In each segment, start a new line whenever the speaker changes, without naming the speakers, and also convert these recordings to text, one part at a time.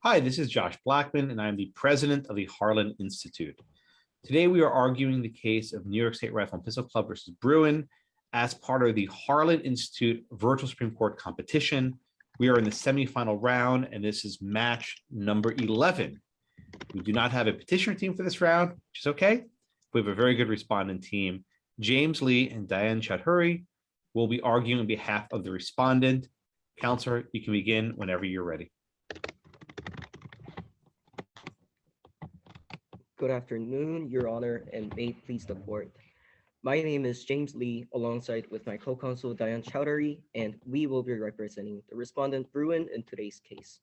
Hi, this is Josh Blackman, and I'm the president of the Harlan Institute. Today, we are arguing the case of New York State Rifle and Pistol Club versus Bruin as part of the Harlan Institute Virtual Supreme Court competition. We are in the semifinal round, and this is match number 11. We do not have a petitioner team for this round, which is okay. We have a very good respondent team. James Lee and Diane Chowdhury will be arguing on behalf of the respondent. Counselor, you can begin whenever you're ready.
Good afternoon, Your Honor, and may it please the court. My name is James Lee, alongside with my co-counsel Diane Chowdhury, and we will be representing the respondent Bruin in today's case.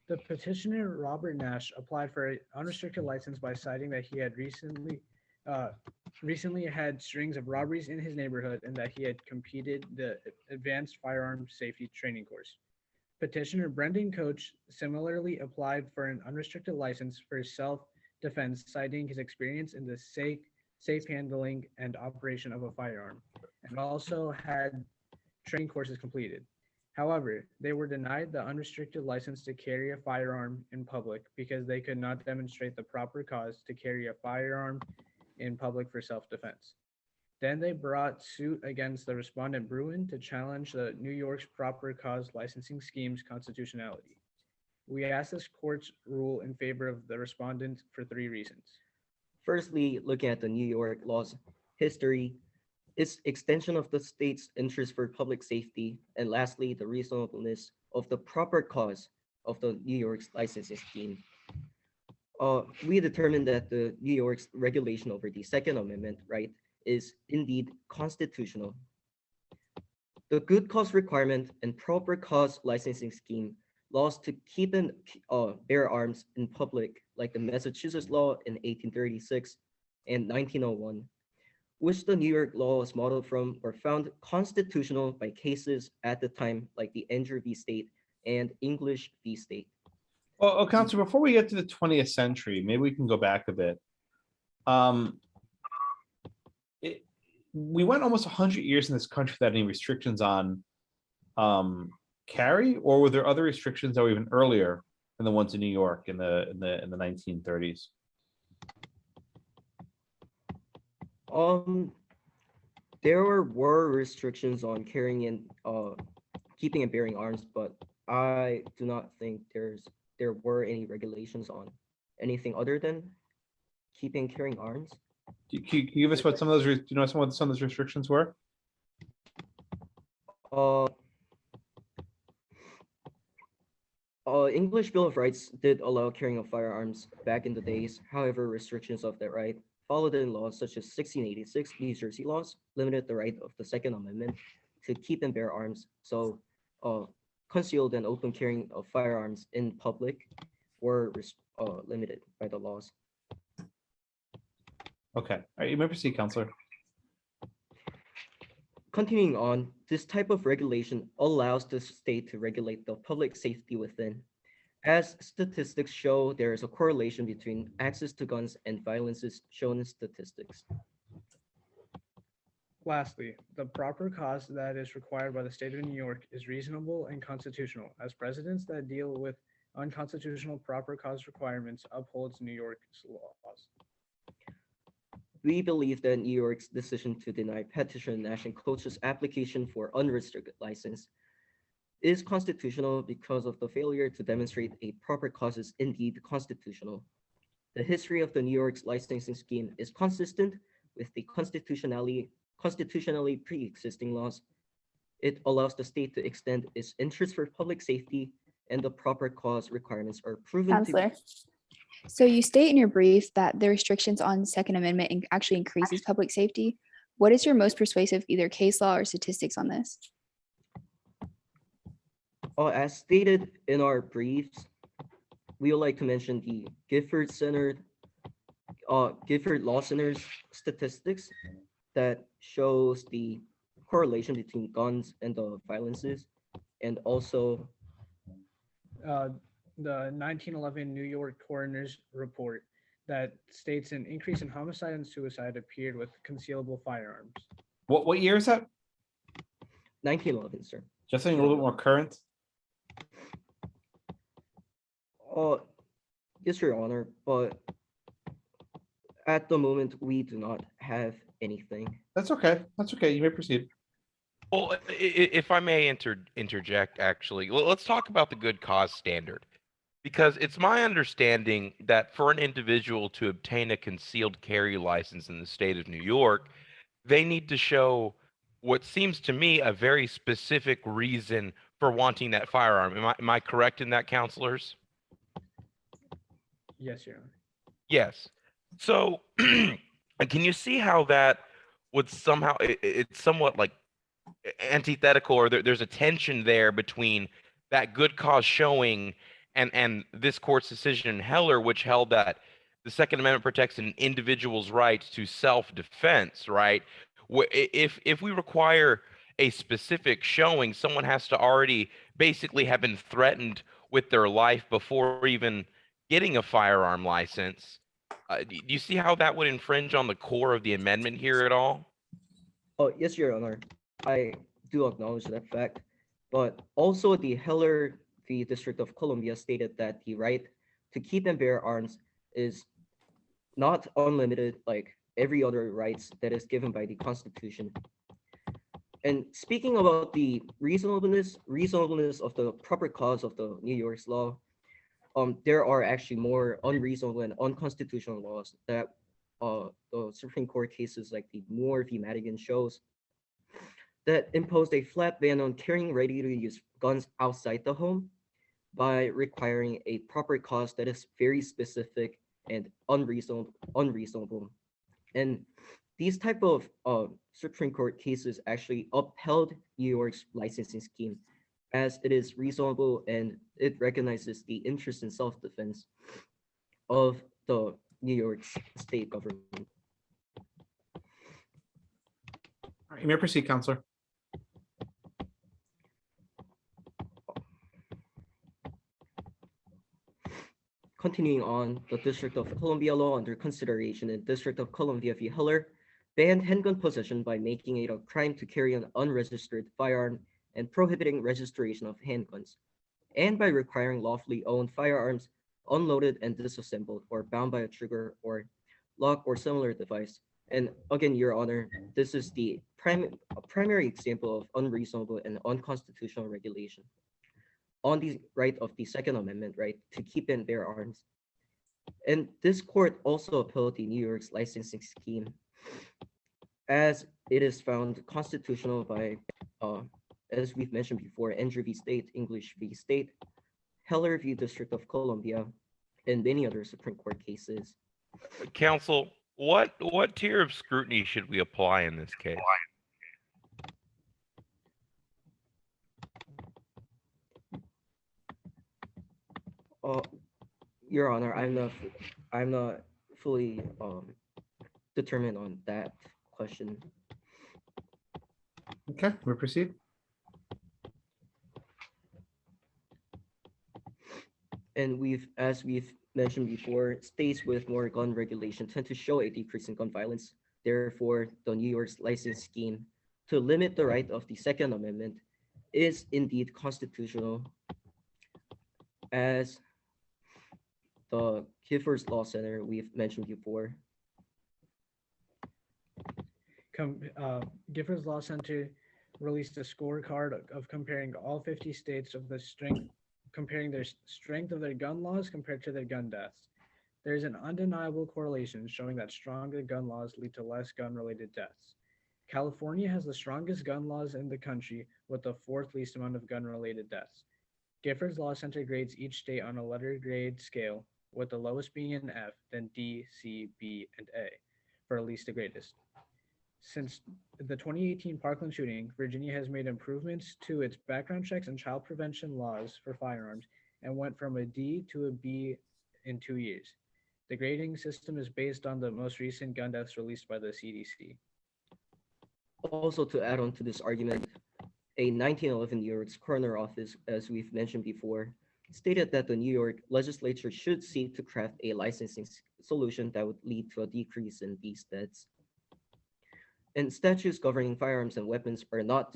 The petitioner, Robert Nash, applied for an unrestricted license by citing that he had recently had strings of robberies in his neighborhood and that he had completed the advanced firearm safety training course. Petitioner Brendan Coach similarly applied for an unrestricted license for self-defense, citing his experience in the safe handling and operation of a firearm, and also had training courses completed. However, they were denied the unrestricted license to carry a firearm in public because they could not demonstrate the proper cause to carry a firearm in public for self-defense. Then they brought suit against the respondent Bruin to challenge the New York's proper cause licensing scheme's constitutionality. We ask this court's rule in favor of the respondent for three reasons.
Firstly, looking at the New York law's history, its extension of the state's interest for public safety, and lastly, the reasonableness of the proper cause of the New York's licensing scheme. We determined that the New York's regulation over the Second Amendment right is indeed constitutional. The good cause requirement and proper cause licensing scheme laws to keep and bear arms in public, like the Massachusetts law in 1836 and 1901, which the New York law was modeled from, were found constitutional by cases at the time, like the Andrew v. State and English v. State.
Well, Counselor, before we get to the 20th century, maybe we can go back a bit. We went almost 100 years in this country without any restrictions on carry, or were there other restrictions that were even earlier than the ones in New York in the 1930s?
There were restrictions on carrying and keeping and bearing arms, but I do not think there were any regulations on anything other than keeping and carrying arms.
Can you give us what some of those, what some of those restrictions were?
English Bill of Rights did allow carrying of firearms back in the days. However, restrictions of that right followed in laws such as 1686 New Jersey laws limited the right of the Second Amendment to keep and bear arms. So concealed and open carrying of firearms in public were limited by the laws.
Okay, all right, you may proceed, Counselor.
Continuing on, this type of regulation allows the state to regulate the public safety within. As statistics show, there is a correlation between access to guns and violence is shown in statistics.
Lastly, the proper cause that is required by the state of New York is reasonable and constitutional, as precedents that deal with unconstitutional proper cause requirements upholds New York's laws.
We believe that New York's decision to deny petitioner Nash and Coach's application for unrestricted license is constitutional because of the failure to demonstrate a proper cause is indeed constitutional. The history of the New York's licensing scheme is consistent with the constitutionally pre-existing laws. It allows the state to extend its interest for public safety, and the proper cause requirements are proven
Counselor. So you state in your brief that the restrictions on Second Amendment actually increases public safety. What is your most persuasive either case law or statistics on this?
As stated in our briefs, we would like to mention the Gifford Law Center's statistics that shows the correlation between guns and the violences, and also
the 1911 New York coroner's report that states an increase in homicide and suicide appeared with concealable firearms.
What year is that?
1911, sir.
Just something a little bit more current.
Uh, yes, Your Honor, but at the moment we do not have anything.
That's okay. That's okay. You may proceed.
Well, if I may interject, actually, let's talk about the good cause standard. Because it's my understanding that for an individual to obtain a concealed carry license in the state of New York, they need to show what seems to me a very specific reason for wanting that firearm. Am I correct in that, counselors?
Yes, Your Honor.
Yes. So, can you see how that would somehow, it's somewhat like antithetical, or there's a tension there between that good cause showing and this court's decision in Heller, which held that the Second Amendment protects an individual's right to self-defense, right? If we require a specific showing, someone has to already basically have been threatened with their life before even getting a firearm license. Do you see how that would infringe on the core of the amendment here at all?
Oh, yes, Your Honor. I do acknowledge that fact. But also the Heller v. District of Columbia stated that the right to keep and bear arms is not unlimited like every other rights that is given by the Constitution. And speaking about the reasonableness of the proper cause of the New York's law, there are actually more unreasonable and unconstitutional laws that the Supreme Court cases like the Moore v. Madigan shows that imposed a flat ban on carrying ready-to-use guns outside the home by requiring a proper cause that is very specific and unreasonable. And these type of Supreme Court cases actually upheld New York's licensing scheme as it is reasonable and it recognizes the interest in self-defense of the New York state government.
All right, you may proceed, Counselor.
Continuing on, the District of Columbia law under consideration in District of Columbia v. Heller banned handgun possession by making it a crime to carry an unregistered firearm and prohibiting registration of handguns, and by requiring lawfully owned firearms unloaded and disassembled or bound by a trigger or lock or similar device. And again, Your Honor, this is the primary example of unreasonable and unconstitutional regulation on the right of the Second Amendment right to keep and bear arms. And this court also upheld the New York's licensing scheme as it is found constitutional by, as we've mentioned before, Andrew v. State, English v. State, Heller v. District of Columbia, and many other Supreme Court cases.
Counsel, what tier of scrutiny should we apply in this case?
Uh, Your Honor, I'm not fully determined on that question.
Okay, we proceed.
And as we've mentioned before, states with more gun regulation tend to show a decrease in gun violence. Therefore, the New York's license scheme to limit the right of the Second Amendment is indeed constitutional, as the Giffords Law Center we've mentioned before.
Giffords Law Center released a scorecard of comparing all 50 states of the comparing their strength of their gun laws compared to their gun deaths. There is an undeniable correlation showing that stronger gun laws lead to less gun-related deaths. California has the strongest gun laws in the country with the fourth least amount of gun-related deaths. Giffords Law Center grades each state on a letter grade scale, with the lowest being an F, then D, C, B, and A, for least to greatest. Since the 2018 Parkland shooting, Virginia has made improvements to its background checks and child prevention laws for firearms and went from a D to a B in 2 years. The grading system is based on the most recent gun deaths released by the CDC.
Also, to add on to this argument, a 1911 New York's coroner office, as we've mentioned before, stated that the New York legislature should seek to craft a licensing solution that would lead to a decrease in these deaths. and statutes governing firearms and weapons are not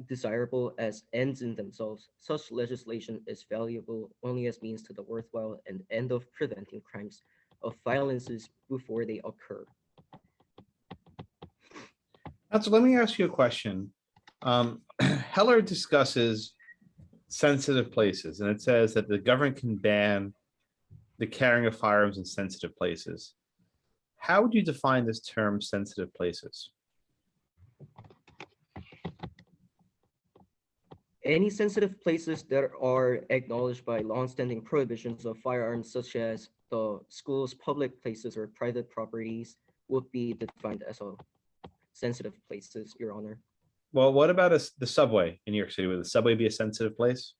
desirable as ends in themselves. Such legislation is valuable only as means to the worthwhile and end of preventing crimes of violences before they occur.
So let me ask you a question. Heller discusses sensitive places, and it says that the government can ban the carrying of firearms in sensitive places. How would you define this term, sensitive places?
Any sensitive places that are acknowledged by longstanding prohibitions of firearms, such as the schools, public places, or private properties, would be defined as a sensitive places, Your Honor.
Well, what about the subway in New York City? Would the subway be a sensitive place?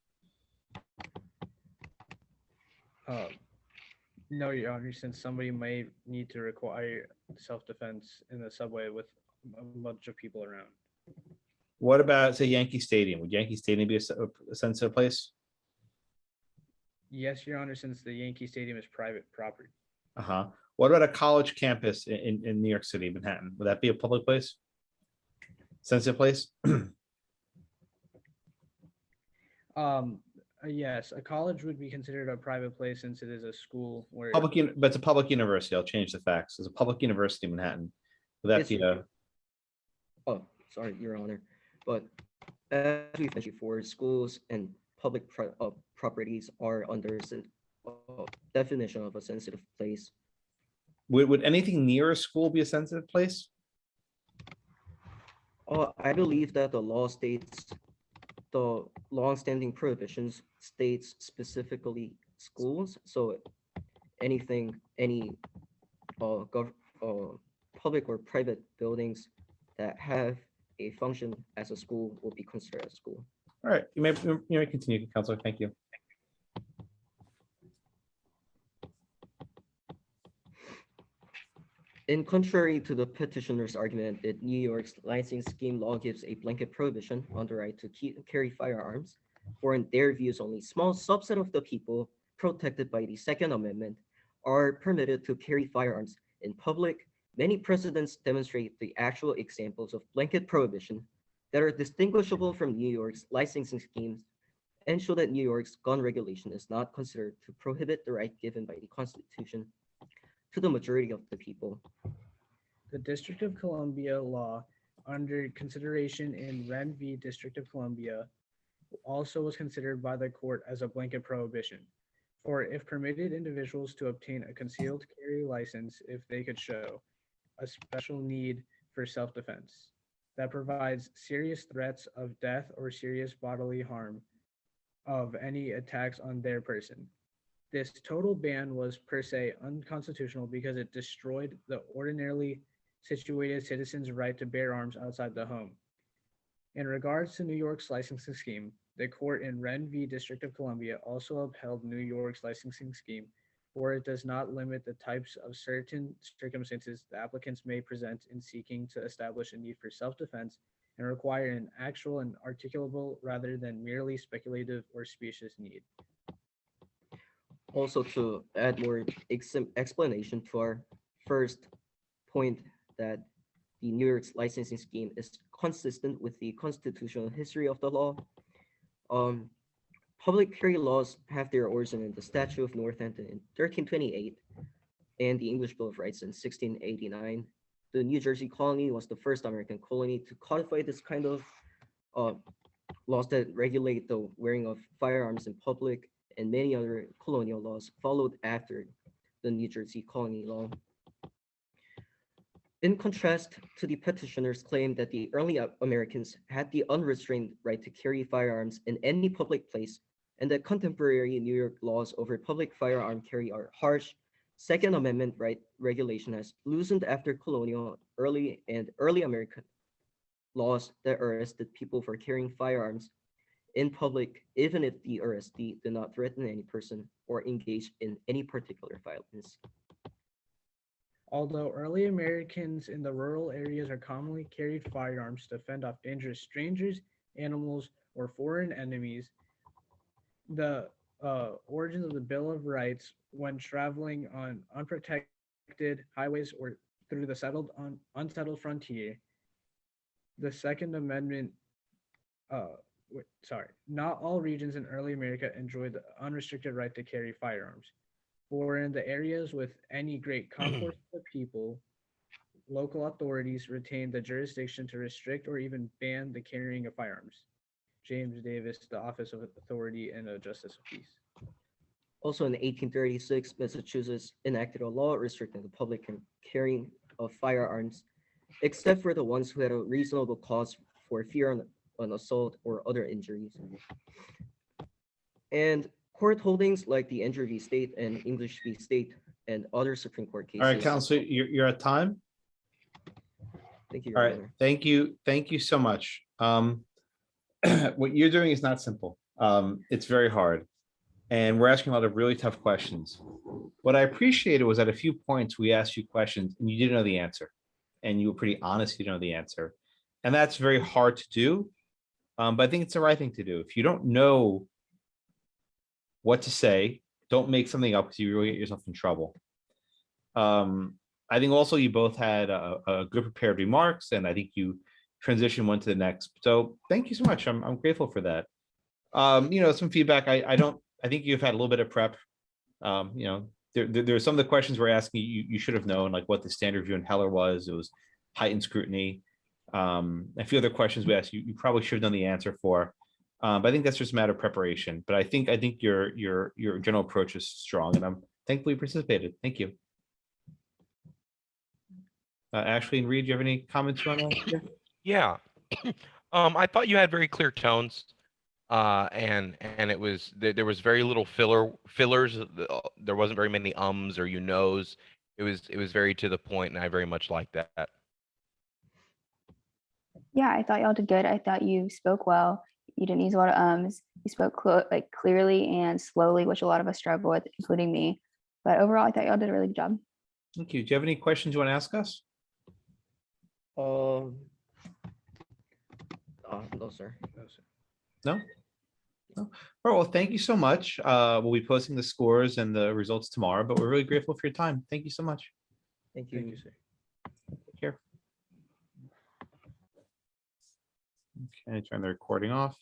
No, Your Honor, since somebody may need to require self-defense in the subway with a bunch of people around.
What about, say, Yankee Stadium? Would Yankee Stadium be a sensitive place?
Yes, Your Honor, since the Yankee Stadium is private property.
Uh-huh. What about a college campus in New York City, Manhattan? Would that be a public place? Sensitive place?
Yes, a college would be considered a private place since it is a school where
But it's a public university. I'll change the facts. It's a public university in Manhattan. Would that
Yes,
be a,
Oh, sorry, Your Honor. But as we've mentioned before, schools and public properties are under definition of a sensitive place.
would anything near a school be a sensitive place?
I believe that the long-standing prohibitions states specifically schools. So any public or private buildings that have a function as a school will be considered a school.
All right, you may continue, Counselor. Thank you.
In contrary to the petitioner's argument that New York's licensing scheme law gives a blanket prohibition on the right to carry firearms, for in their views only small subset of the people protected by the Second Amendment are permitted to carry firearms in public, many precedents demonstrate the actual examples of blanket prohibition that are distinguishable from New York's licensing schemes and show that New York's gun regulation is not considered to prohibit the right given by the Constitution to the majority of the people.
the District of Columbia law under consideration in Wren v. District of Columbia also was considered by the court as a blanket prohibition. For if permitted individuals to obtain a concealed carry license if they could show a special need for self-defense that provides serious threats of death or serious bodily harm of any attacks on their person. This total ban was per se unconstitutional because it destroyed the ordinarily situated citizens' right to bear arms outside the home. In regards to New York's licensing scheme, the court in Wren v. District of Columbia also upheld New York's licensing scheme, for it does not limit the types of certain circumstances the applicants may present in seeking to establish a need for self-defense and require an actual and articulable rather than merely speculative or specious need.
Also, to add more explanation to our first point that the New York's licensing scheme is consistent with the constitutional history of the law. Public carry laws have their origin in the Statute of Northampton in 1328 and the English Bill of Rights in 1689. The New Jersey colony was the first American colony to codify this kind of laws that regulate the wearing of firearms in public, and many other colonial laws followed after the New Jersey colony law. In contrast to the petitioner's claim that the early Americans had the unrestrained right to carry firearms in any public place, and that contemporary New York laws over public firearm carry are harsh, Second Amendment right regulation has loosened after colonial early American laws that arrested people for carrying firearms in public, even if the arrestee did not threaten any person or engage in any particular violence.
Although early Americans in the rural areas are commonly carried firearms to fend off dangerous strangers, animals, or foreign enemies, the origins of the Bill of Rights when traveling on unprotected highways or through the unsettled frontier The Second Amendment, not all regions in early America enjoyed the unrestricted right to carry firearms. For in the areas with any great concourse of people, local authorities retained the jurisdiction to restrict or even ban the carrying of firearms. James Davis, the Office of Authority and a Justice of Peace.
Also in 1836, Massachusetts enacted a law restricting the public carrying of firearms, except for the ones who had a reasonable cause for fear on an assault or other injuries. And court holdings like the Andrew v. State and English v. State and other Supreme Court cases.
All right, Counselor, you're at time.
Thank you,
All
Your
right,
Honor.
thank you so much. What you're doing is not simple. It's very hard. And we're asking a lot of really tough questions. What I appreciated was at a few points we asked you questions and you didn't know the answer. And you were pretty honest, you didn't know the answer. And that's very hard to do. But I think it's the right thing to do. If you don't know what to say, don't make something up because you really get yourself in trouble. I think also you both had a good prepared remarks, and I think you transition one to the next. So thank you so much. I'm grateful for that. Some feedback. I think you've had a little bit of prep. There's some of the questions we're asking you should have known, like what the standard review in Heller was. It was heightened scrutiny. A few other questions we asked you probably should have known the answer for. But I think that's just a matter of preparation. But I think your general approach is strong, and I'm thankful you participated. Thank you. Ashley and Reed, do you have any comments you want to?
Yeah. I thought you had very clear tones. And it was there was very little fillers. There wasn't very many ums or you knows. It was very to the point, and I very much liked that.
Yeah, I thought y'all did good. I thought you spoke well. You didn't use a lot of ums. You spoke clearly and slowly, which a lot of us struggle with, including me. But overall, I thought y'all did a really good job.
Thank you. Do you have any questions you want to ask us?
No, sir.
No? No. All right, well, thank you so much. We'll be posting the scores and the results tomorrow, but we're really grateful for your time. Thank you so much.
Thank you.
Thank you, sir.
Take care. Okay, turn the recording off.